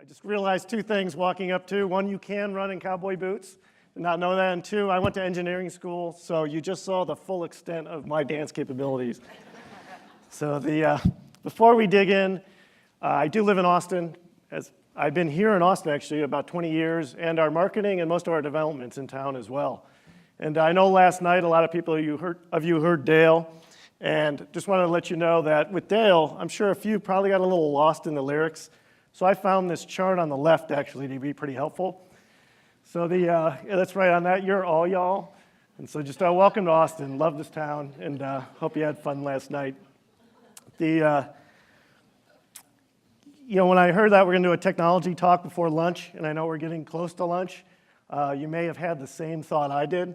just realized two things walking up to. One, you can run in cowboy boots. Did not know that. And two, I went to engineering school, so you just saw the full extent of my dance capabilities. So before we dig in, I do live in Austin. I've been here in Austin, actually, about 20 years, and our marketing and most of our development's in town as well. And I know last night a lot of people of you heard Dale, and just wanted to let you know that with Dale, I'm sure a few probably got a little lost in the lyrics. So I found this chart on the left, actually, to be pretty helpful. So that's right on that. You're all y'all. And so just welcome to Austin. Love this town, and hope you had fun last night. When I heard that we're going to do a technology talk before lunch, and I know we're getting close to lunch, you may have had the same thought I did.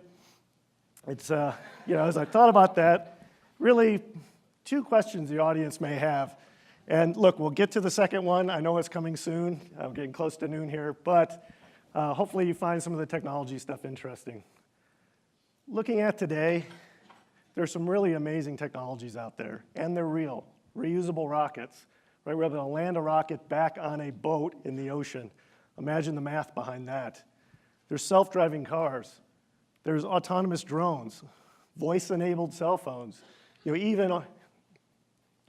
It's, as I thought about that, really two questions the audience may have. And look, we'll get to the second one. I know it's coming soon. I'm getting close to noon here, but hopefully you find some of the technology stuff interesting. Looking at today, there's some really amazing technologies out there, and they're real. Reusable rockets, right? We're able to land a rocket back on a boat in the ocean. Imagine the math behind that. There's self-driving cars. There's autonomous drones, voice-enabled cell phones. Even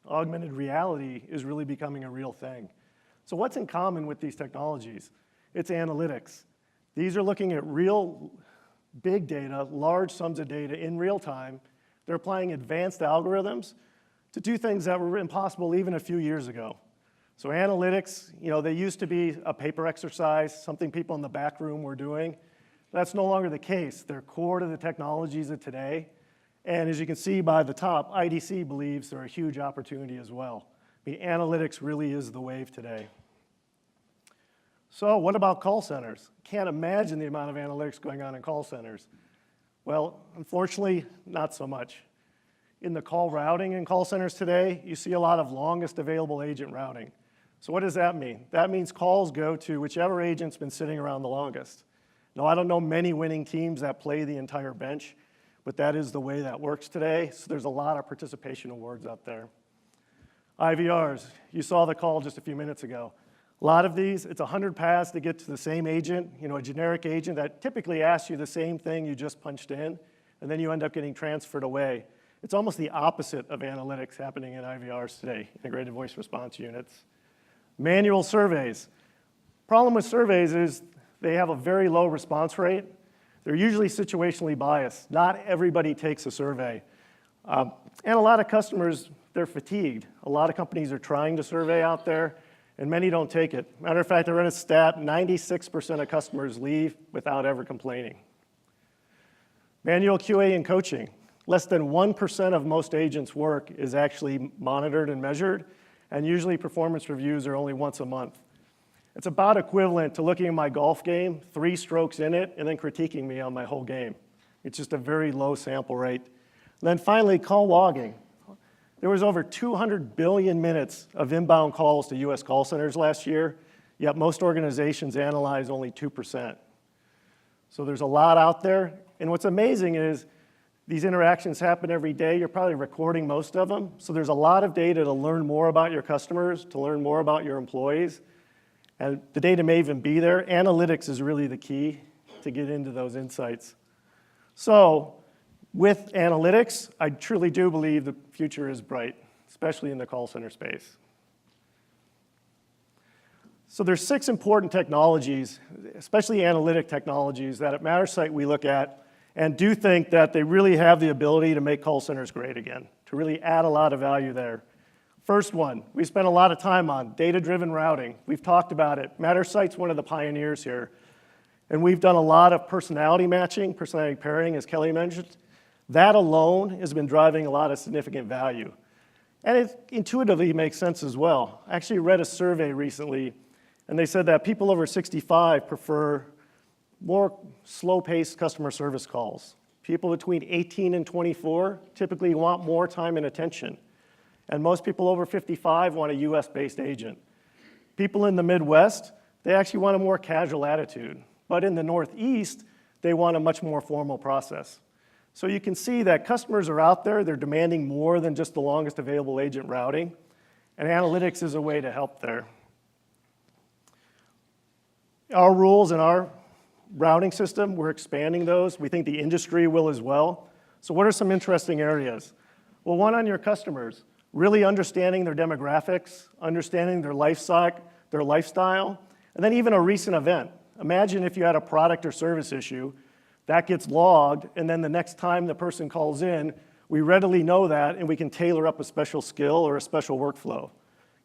augmented reality is really becoming a real thing. So what's in common with these technologies? It's analytics. These are looking at real big data, large sums of data in real time. They're applying advanced algorithms to do things that were impossible even a few years ago. So analytics, they used to be a paper exercise, something people in the back room were doing. That's no longer the case. They're core to the technologies of today. And as you can see by the top, IDC believes they're a huge opportunity as well. Analytics really is the wave today. So what about call centers? Can't imagine the amount of analytics going on in call centers. Well, unfortunately, not so much. In the call routing in call centers today, you see a lot of longest available agent routing. So what does that mean? That means calls go to whichever agent's been sitting around the longest. Now, I don't know many winning teams that play the entire bench, but that is the way that works today. So there's a lot of participation awards out there. IVRs, you saw the call just a few minutes ago. A lot of these, it's 100 paths to get to the same agent, a generic agent that typically asks you the same thing you just punched in, and then you end up getting transferred away. It's almost the opposite of analytics happening in IVRs today, integrated voice response units. Manual surveys. Problem with surveys is they have a very low response rate. They're usually situationally biased. Not everybody takes a survey. And a lot of customers, they're fatigued. A lot of companies are trying to survey out there, and many don't take it. Matter of fact, I read a stat, 96% of customers leave without ever complaining. Manual QA and coaching. Less than 1% of most agents' work is actually monitored and measured, and usually performance reviews are only once a month. It's about equivalent to looking at my golf game, 3 strokes in it, and then critiquing me on my whole game. It's just a very low sample rate. And then finally, call logging. There was over 200 billion minutes of inbound calls to US call centers last year, yet most organizations analyze only 2%. So there's a lot out there, and what's amazing is these interactions happen every day. You're probably recording most of them, so there's a lot of data to learn more about your customers, to learn more about your employees. And the data may even be there. Analytics is really the key to get into those insights. So with analytics, I truly do believe the future is bright, especially in the call center space. So there's 6 important technologies, especially analytic technologies, that at Mattersight we look at and do think that they really have the ability to make call centers great again, to really add a lot of value there. First one, we spent a lot of time on data-driven routing. We've talked about it. Mattersight's one of the pioneers here. And we've done a lot of personality matching, personality pairing, as Kelly mentioned. That alone has been driving a lot of significant value. And it intuitively makes sense as well. I actually read a survey recently, and they said that people over 65 prefer more slow-paced customer service calls. People between 18 and 24 typically want more time and attention. And most people over 55 want a US-based agent. People in the Midwest, they actually want a more casual attitude. But in the Northeast, they want a much more formal process. So you can see that customers are out there, they're demanding more than just the longest available agent routing, and analytics is a way to help there. Our rules and our routing system, we're expanding those. We think the industry will as well. So what are some interesting areas? Well, one on your customers, really understanding their demographics, understanding their life cycle, their lifestyle, and then even a recent event. Imagine if you had a product or service issue, that gets logged, and then the next time the person calls in, we readily know that, and we can tailor up a special skill or a special workflow.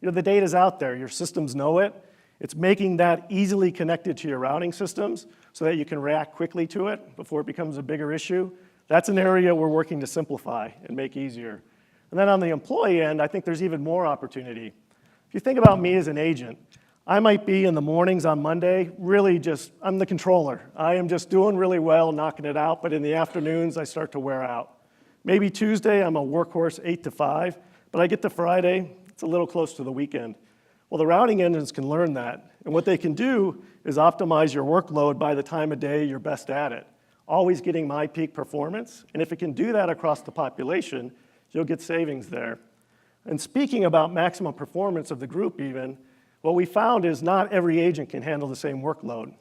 You know, the data's out there, your systems know it. It's making that easily connected to your routing systems so that you can react quickly to it before it becomes a bigger issue. That's an area we're working to simplify and make easier. And then on the employee end, I think there's even more opportunity. If you think about me as an agent, I might be in the mornings on Monday, really just, I'm the controller. I am just doing really well, knocking it out, but in the afternoons, I start to wear out. Maybe Tuesday, I'm a workhorse 8 to 5, but I get to Friday, it's a little close to the weekend. Well, the routing engines can learn that, and what they can do is optimize your workload by the time of day you're best at it, always getting my peak performance, and if it can do that across the population, you'll get savings there. And speaking about maximum performance of the group even, what we found is not every agent can handle the same workload.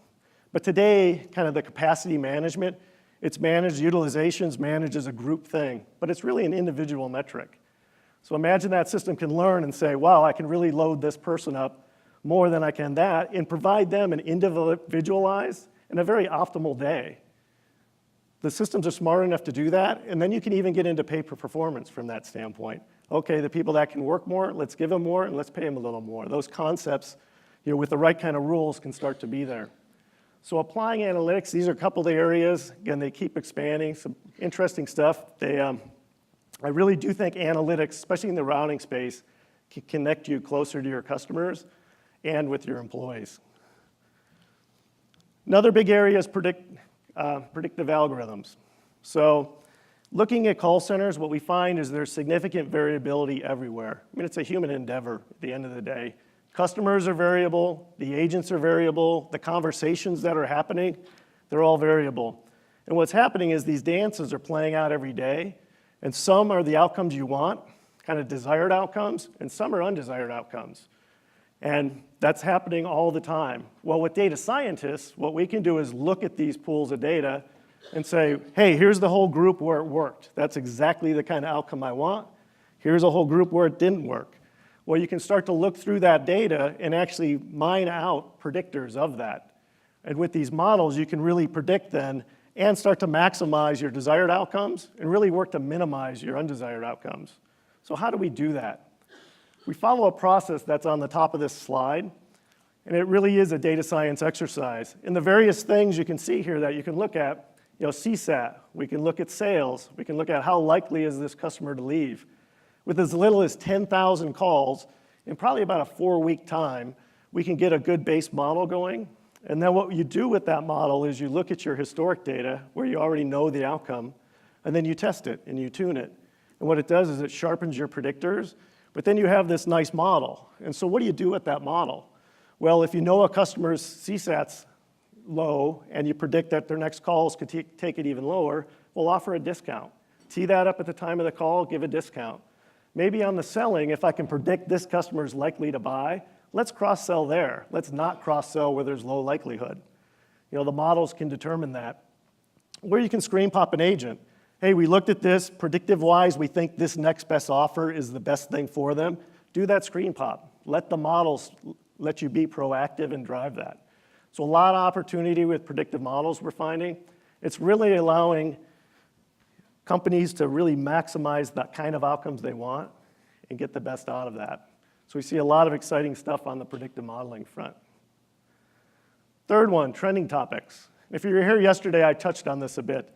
But today, kind of the capacity management, it's managed, utilization's managed as a group thing, but it's really an individual metric. So imagine that system can learn and say, wow, I can really load this person up more than I can that, and provide them an individualized and a very optimal day. The systems are smart enough to do that, and then you can even get into pay per performance from that standpoint. Okay, the people that can work more, let's give them more, and let's pay them a little more. Those concepts, you know, with the right kind of rules can start to be there. So applying analytics, these are a couple of the areas. Again, they keep expanding, some interesting stuff. I really do think analytics, especially in the routing space, can connect you closer to your customers and with your employees. Another big area is predictive algorithms. So looking at call centers, what we find is there's significant variability everywhere. I mean, it's a human endeavor at the end of the day. Customers are variable, the agents are variable, the conversations that are happening, they're all variable. And what's happening is these dances are playing out every day, and some are the outcomes you want, kind of desired outcomes, and some are undesired outcomes. And that's happening all the time. Well, with data scientists, what we can do is look at these pools of data and say, hey, here's the whole group where it worked. That's exactly the kind of outcome I want. Here's a whole group where it didn't work. Well, you can start to look through that data and actually mine out predictors of that. And with these models, you can really predict then and start to maximize your desired outcomes and really work to minimize your undesired outcomes. So how do we do that? We follow a process that's on the top of this slide, and it really is a data science exercise. In the various things you can see here that you can look at, you know, CSAT, we can look at sales, we can look at how likely is this customer to leave. With as little as 10,000 calls, in probably about a 4-week time, we can get a good base model going. And then what you do with that model is you look at your historic data where you already know the outcome, and then you test it and you tune it. And what it does is it sharpens your predictors, but then you have this nice model. And so what do you do with that model? Well, if you know a customer's CSAT's low and you predict that their next calls could take it even lower, we'll offer a discount. Tee that up at the time of the call, give a discount. Maybe on the selling, if I can predict this customer is likely to buy, let's cross-sell there. Let's not cross-sell where there's low likelihood. You know, the models can determine that. Where you can screen pop an agent. Hey, we looked at this, predictive-wise, we think this next best offer is the best thing for them. Do that screen pop. Let the models let you be proactive and drive that. So a lot of opportunity with predictive models we're finding. It's really allowing companies to really maximize the kind of outcomes they want and get the best out of that. So we see a lot of exciting stuff on the predictive modeling front. Third one, trending topics. If you were here yesterday, I touched on this a bit,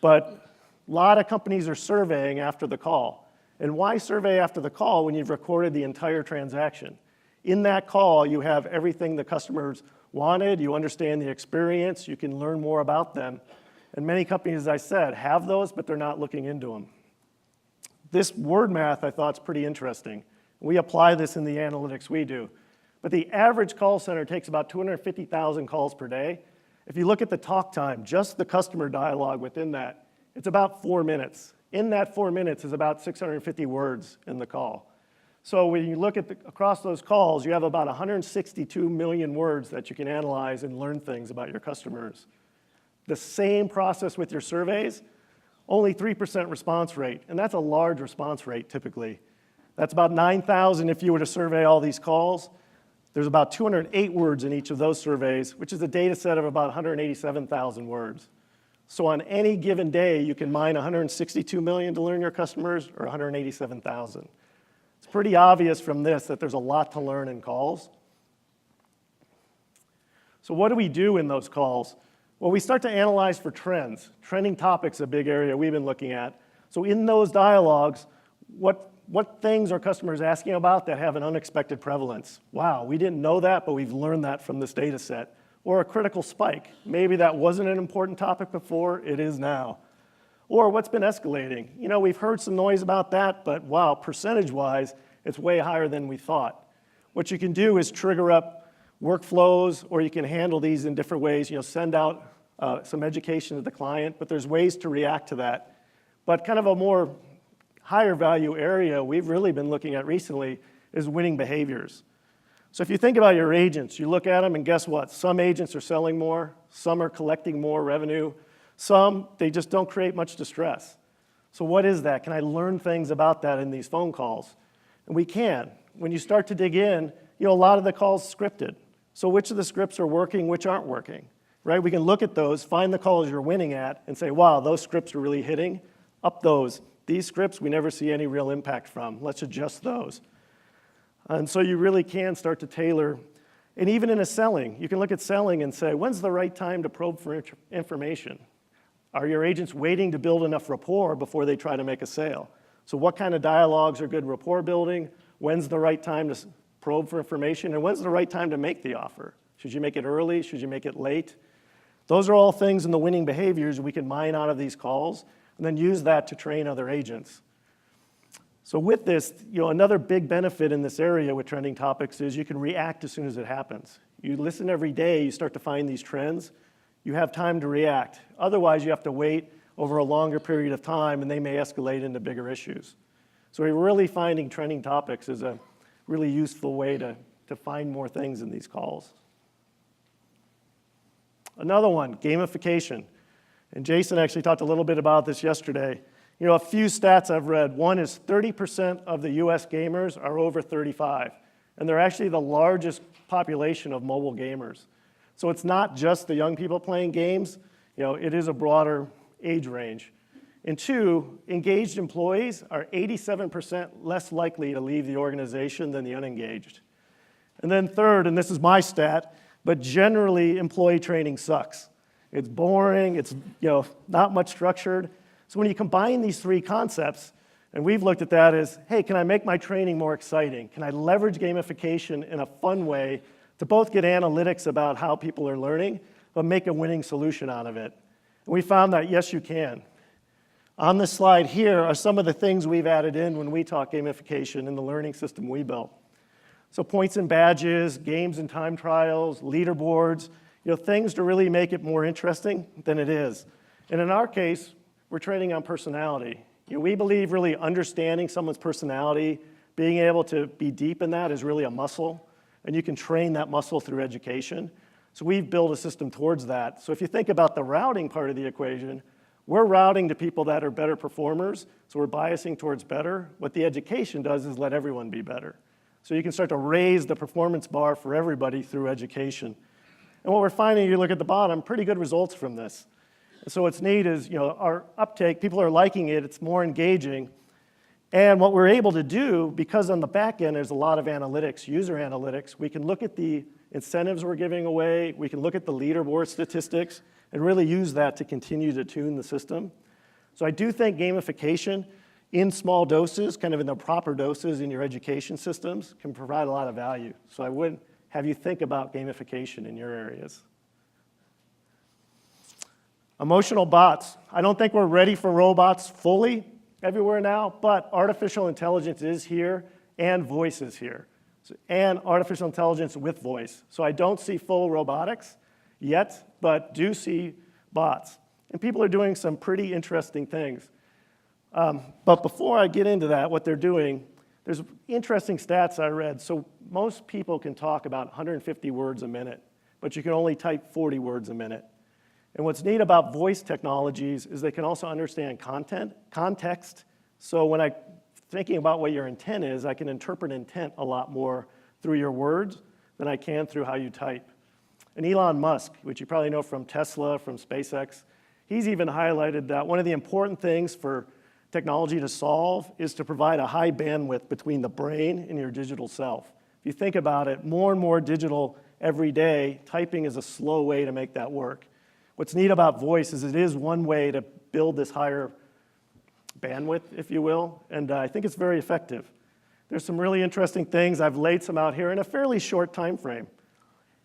but a lot of companies are surveying after the call. And why survey after the call when you've recorded the entire transaction? In that call, you have everything the customers wanted, you understand the experience, you can learn more about them. And many companies, as I said, have those, but they're not looking into them. This word math I thought is pretty interesting. We apply this in the analytics we do. But the average call center takes about 250,000 calls per day. If you look at the talk time, just the customer dialogue within that, it's about 4 minutes. In that 4 minutes is about 650 words in the call. So when you look at across those calls, you have about 162 million words that you can analyze and learn things about your customers. The same process with your surveys, only 3% response rate, and that's a large response rate typically. That's about 9,000 if you were to survey all these calls. There's about 208 words in each of those surveys, which is a data set of about 187,000 words. So on any given day, you can mine 162 million to learn your customers or 187,000. It's pretty obvious from this that there's a lot to learn in calls. So what do we do in those calls? Well, we start to analyze for trends. Trending topics is a big area we've been looking at. So in those dialogues, what things are customers asking about that have an unexpected prevalence? Wow, we didn't know that, but we've learned that from this data set. Or a critical spike. Maybe that wasn't an important topic before, it is now. Or what's been escalating? You know, we've heard some noise about that, but wow, percentage-wise, it's way higher than we thought. What you can do is trigger up workflows, or you can handle these in different ways. You know, send out some education to the client, but there's ways to react to that. But kind of a more higher value area we've really been looking at recently is winning behaviors. So if you think about your agents, you look at them and guess what? Some agents are selling more, some are collecting more revenue, some, they just don't create much distress. So what is that? Can I learn things about that in these phone calls? And we can. When you start to dig in, you know, a lot of the calls scripted. So which of the scripts are working, which aren't working, right? We can look at those, find the calls you're winning at, and say, wow, those scripts are really hitting. Up those. These scripts we never see any real impact from. Let's adjust those. And so you really can start to tailor. And even in a selling, you can look at selling and say, when's the right time to probe for information? Are your agents waiting to build enough rapport before they try to make a sale? So what kind of dialogues are good rapport building? When's the right time to probe for information? And when's the right time to make the offer? Should you make it early? Should you make it late? Those are all things in the winning behaviors we can mine out of these calls and then use that to train other agents. So with this, you know, another big benefit in this area with trending topics is you can react as soon as it happens. You listen every day, you start to find these trends, you have time to react. Otherwise, you have to wait over a longer period of time and they may escalate into bigger issues. So we're really finding trending topics is a really useful way to find more things in these calls. Another one, gamification. And Jason actually talked a little bit about this yesterday. You know, a few stats I've read. One is 30% of the US gamers are over 35. And they're actually the largest population of mobile gamers. So it's not just the young people playing games. You know, it is a broader age range. And two, engaged employees are 87% less likely to leave the organization than the unengaged. And then third, and this is my stat, but generally employee training sucks. It's boring, it's, you know, not much structured. So when you combine these three concepts, and we've looked at that as, hey, can I make my training more exciting? Can I leverage gamification in a fun way to both get analytics about how people are learning, but make a winning solution out of it? And we found that, yes, you can. On this slide here are some of the things we've added in when we talk gamification in the learning system we built. So points and badges, games and time trials, leaderboards, you know, things to really make it more interesting than it is. And in our case, we're training on personality. You know, we believe really understanding someone's personality, being able to be deep in that is really a muscle, and you can train that muscle through education. So we've built a system towards that. So if you think about the routing part of the equation, we're routing to people that are better performers, so we're biasing towards better. What the education does is let everyone be better. So you can start to raise the performance bar for everybody through education. And what we're finding, you look at the bottom, pretty good results from this. And so what's neat is, you know, our uptake, people are liking it, it's more engaging. And what we're able to do, because on the back end there's a lot of analytics, user analytics, we can look at the incentives we're giving away, we can look at the leaderboard statistics, and really use that to continue to tune the system. So I do think gamification in small doses, kind of in the proper doses in your education systems, can provide a lot of value. So I would have you think about gamification in your areas. Emotional bots. I don't think we're ready for robots fully everywhere now, but artificial intelligence is here and voice is here. So, and artificial intelligence with voice. So I don't see full robotics yet, but do see bots. And people are doing some pretty interesting things. But before I get into that, what they're doing, There's interesting stats I read. So most people can talk about 150 words a minute, but you can only type 40 words a minute. And what's neat about voice technologies is they can also understand context. So when I'm thinking about what your intent is, I can interpret intent a lot more through your words than I can through how you type. And Elon Musk, which you probably know from Tesla, from SpaceX, he's even highlighted that one of the important things for technology to solve is to provide a high bandwidth between the brain and your digital self. If you think about it, more and more digital every day, typing is a slow way to make that work. What's neat about voice is it is one way to build this higher bandwidth, if you will, and I think it's very effective. There's some really interesting things. I've laid some out here in a fairly short time frame.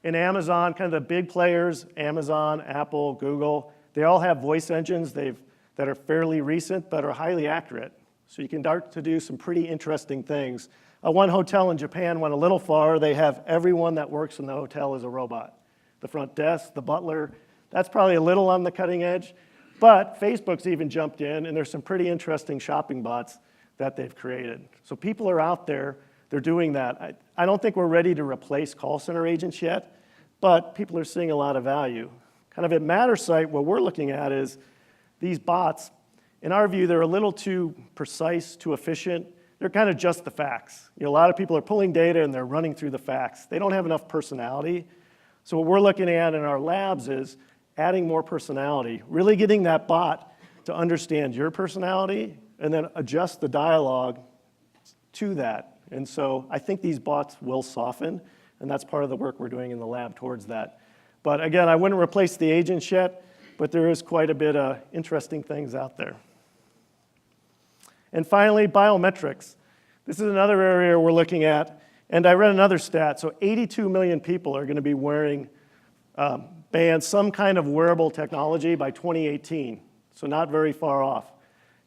In Amazon, kind of the big players, Amazon, Apple, Google, they all have voice engines that are fairly recent but are highly accurate. So you can start to do some pretty interesting things. One hotel in Japan went a little far. They have everyone that works in the hotel as a robot. The front desk, the butler, that's probably a little on the cutting edge. But Facebook's even jumped in, and there's some pretty interesting shopping bots that they've created. So people are out there, they're doing that. I don't think we're ready to replace call center agents yet, but people are seeing a lot of value. Kind of at Mattersight, what we're looking at is these bots, in our view, they're a little too precise, too efficient. They're kind of just the facts. A lot of people are pulling data and they're running through the facts. They don't have enough personality. So what we're looking at in our labs is adding more personality, really getting that bot to understand your personality and then adjust the dialogue to that. And so I think these bots will soften, and that's part of the work we're doing in the lab towards that. But again, I wouldn't replace the agents yet, but there is quite a bit of interesting things out there. And finally, biometrics. This is another area we're looking at, and I read another stat. So 82 million people are going to be wearing bands, some kind of wearable technology by 2018, so not very far off.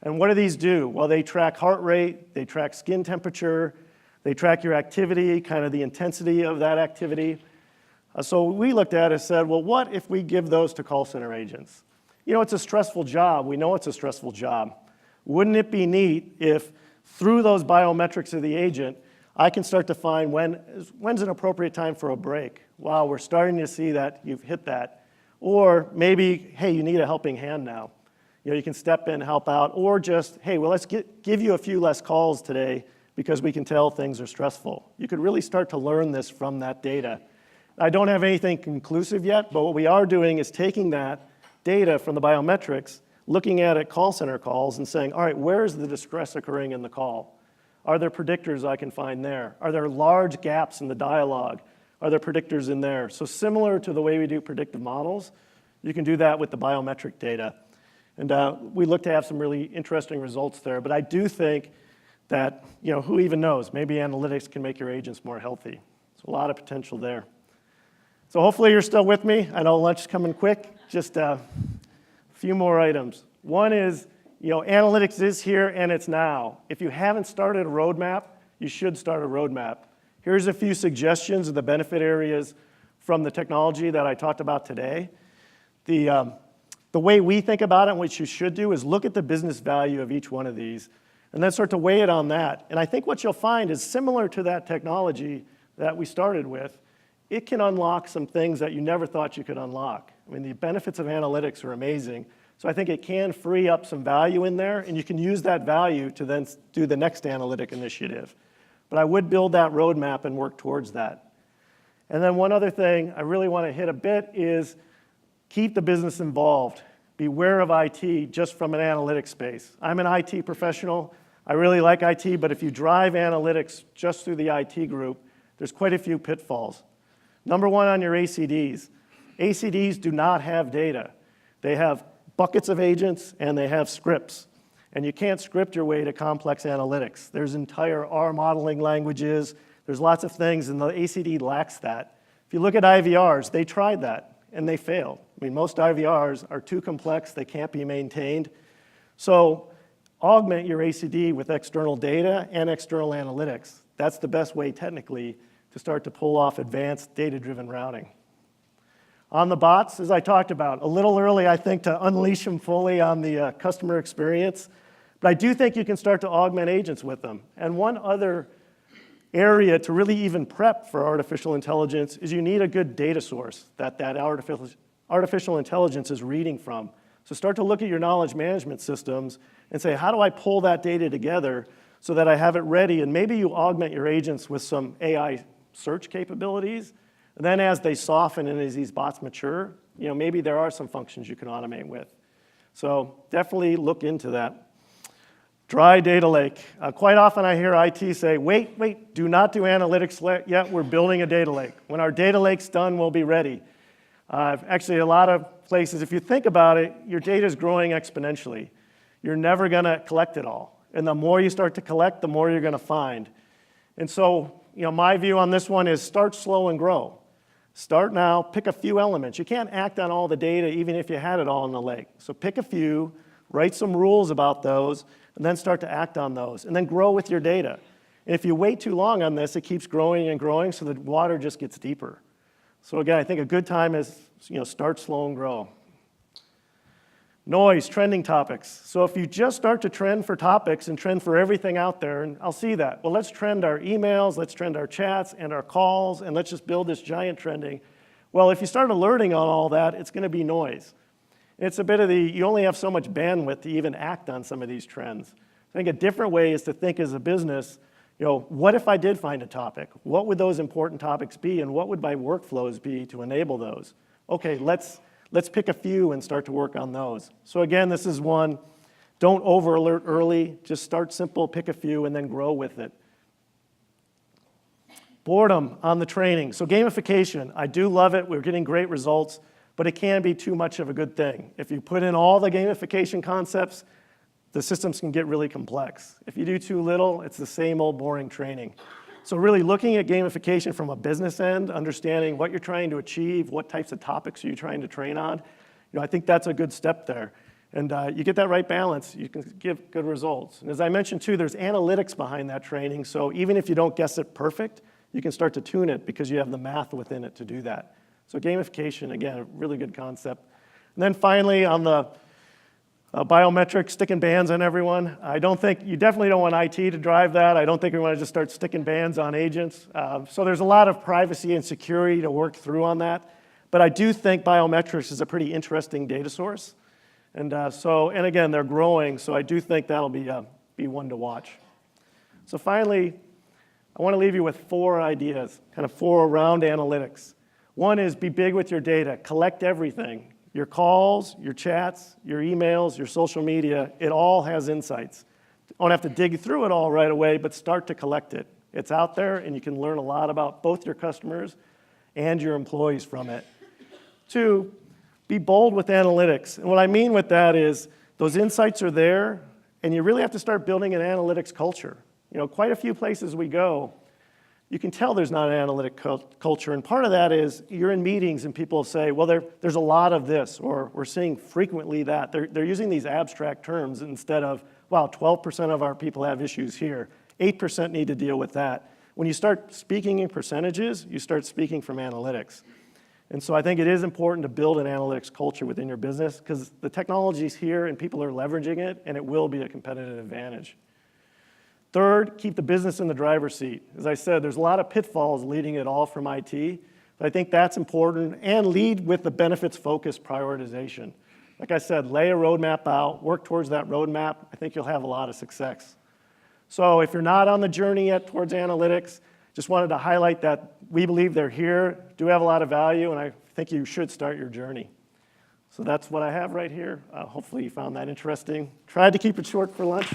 And what do these do? Well, they track heart rate, they track skin temperature, they track your activity, kind of the intensity of that activity. So we looked at it and said, well, what if we give those to call center agents? It's a stressful job. We know it's a stressful job. Wouldn't it be neat if through those biometrics of the agent, I can start to find when's an appropriate time for a break? Wow, we're starting to see that you've hit that. Or maybe, hey, you need a helping hand now. You can step in, help out, or just, hey, well, let's give you a few less calls today because we can tell things are stressful. You could really start to learn this from that data. I don't have anything conclusive yet, but what we are doing is taking that data from the biometrics, looking at it call center calls and saying, all right, where is the distress occurring in the call? Are there predictors I can find there? Are there large gaps in the dialogue? Are there predictors in there? So similar to the way we do predictive models, you can do that with the biometric data. And we look to have some really interesting results there. But I do think that, who even knows? Maybe analytics can make your agents more healthy. So a lot of potential there. So hopefully you're still with me. I know lunch is coming quick. Just a few more items. One is, analytics is here and it's now. If you haven't started a roadmap, you should start a roadmap. Here's a few suggestions of the benefit areas from the technology that I talked about today. The way we think about it, and what you should do, is look at the business value of each one of these and then start to weigh it on that. And I think what you'll find is similar to that technology that we started with, it can unlock some things that you never thought you could unlock. I mean, the benefits of analytics are amazing. So I think it can free up some value in there, and you can use that value to then do the next analytic initiative. But I would build that roadmap and work towards that. And then one other thing I really want to hit a bit is keep the business involved. Beware of IT just from an analytics space. I'm an IT professional. I really like IT, but if you drive analytics just through the IT group, there's quite a few pitfalls. Number one on your ACDs. ACDs do not have data. They have buckets of agents and they have scripts. And you can't script your way to complex analytics. There's entire R modeling languages. There's lots of things, and the ACD lacks that. If you look at IVRs, they tried that, and they failed. I mean, most IVRs are too complex. They can't be maintained. So augment your ACD with external data and external analytics. That's the best way, technically, to start to pull off advanced data-driven routing. On the bots, as I talked about, a little early, I think, to unleash them fully on the customer experience. But I do think you can start to augment agents with them. And one other area to really even prep for artificial intelligence is you need a good data source that artificial intelligence is reading from. So start to look at your knowledge management systems and say, how do I pull that data together so that I have it ready? And maybe you augment your agents with some AI search capabilities. And then as they soften and as these bots mature, maybe there are some functions you can automate with. So definitely look into that. Dry data lake. Quite often I hear IT say, wait, do not do analytics yet. We're building a data lake. When our data lake's done, we'll be ready. Actually, a lot of places, if you think about it, your data is growing exponentially. You're never going to collect it all. And the more you start to collect, the more you're going to find. And so, my view on this one is start slow and grow. Start now, pick a few elements. You can't act on all the data even if you had it all in the lake. So pick a few, write some rules about those, and then start to act on those. And then grow with your data. And if you wait too long on this, it keeps growing and growing, so the water just gets deeper. So again, I think a good time is start slow and grow. Noise, trending topics. So if you just start to trend for topics and trend for everything out there, and I'll see that. Well, let's trend our emails, let's trend our chats and our calls, and let's just build this giant trending. Well, if you start alerting on all that, it's going to be noise. It's a bit of you only have so much bandwidth to even act on some of these trends. I think a different way is to think as a business, what if I did find a topic? What would those important topics be, and what would my workflows be to enable those? Okay, let's pick a few and start to work on those. So again, this is one, don't over-alert early, just start simple, pick a few, and then grow with it. Boredom on the training. So gamification, I do love it, we're getting great results, but it can be too much of a good thing. If you put in all the gamification concepts, the systems can get really complex. If you do too little, it's the same old boring training. So really looking at gamification from a business end, understanding what you're trying to achieve, what types of topics are you trying to train on, I think that's a good step there. And you get that right balance, you can give good results. And as I mentioned too, there's analytics behind that training, so even if you don't guess it perfect, you can start to tune it because you have the math within it to do that. So gamification, again, a really good concept. And then finally, on the biometrics, sticking bans on everyone. You definitely don't want IT to drive that. I don't think we want to just start sticking bans on agents. So there's a lot of privacy and security to work through on that. But I do think biometrics is a pretty interesting data source. And again, they're growing, so I do think that'll be one to watch. So finally, I want to leave you with 4 ideas, kind of 4 around analytics. One is be big with your data, collect everything. Your calls, your chats, your emails, your social media, it all has insights. Don't have to dig through it all right away, but start to collect it. It's out there, and you can learn a lot about both your customers and your employees from it. 2, be bold with analytics. And what I mean with that is those insights are there, and you really have to start building an analytics culture. Quite a few places we go, you can tell there's not an analytic culture, and part of that is you're in meetings and people say, well, there's a lot of this, or we're seeing frequently that. They're using these abstract terms instead of, wow, 12% of our people have issues here, 8% need to deal with that. When you start speaking in percentages, you start speaking from analytics. And so I think it is important to build an analytics culture within your business because the technology's here and people are leveraging it, and it will be a competitive advantage. 3rd, keep the business in the driver's seat. As I said, there's a lot of pitfalls leading it all from IT, but I think that's important, and lead with the benefits-focused prioritization. Like I said, lay a roadmap out, work towards that roadmap. I think you'll have a lot of success. So if you're not on the journey yet towards analytics, just wanted to highlight that we believe they're here, do have a lot of value, and I think you should start your journey. So that's what I have right here. Hopefully you found that interesting. Tried to keep it short for lunch.